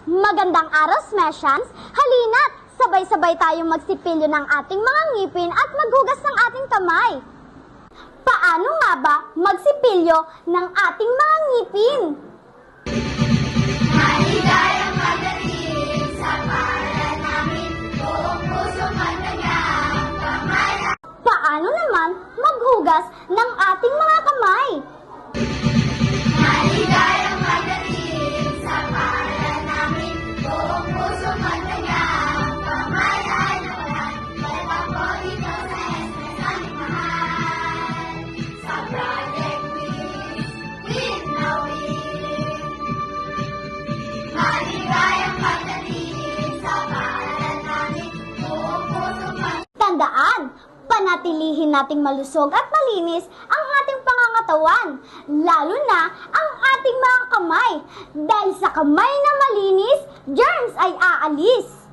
Magandang araw, Smashans! Halina't sabay-sabay tayong magsipilyo ng ating mga ngipin at maghugas ng ating kamay. Paano nga ba magsipilyo ng ating mga ngipin? Maligayang magaling sa para namin buong puso maganyang kamay. Paano naman maghugas ng ating mga kamay? Maligayang magaling sa para namin buong puso maganyang kamay ay nawalan. Kaya po ito sa SMS aming mahal. Sa Project Quiz, win na win. Maligayang magaling sa para namin buong puso maganyang. Tandaan, panatilihin nating malusog at malinis ang ating pangangatawan, lalo na ang ating mga kamay. Dahil sa kamay na malinis, germs ay aalis.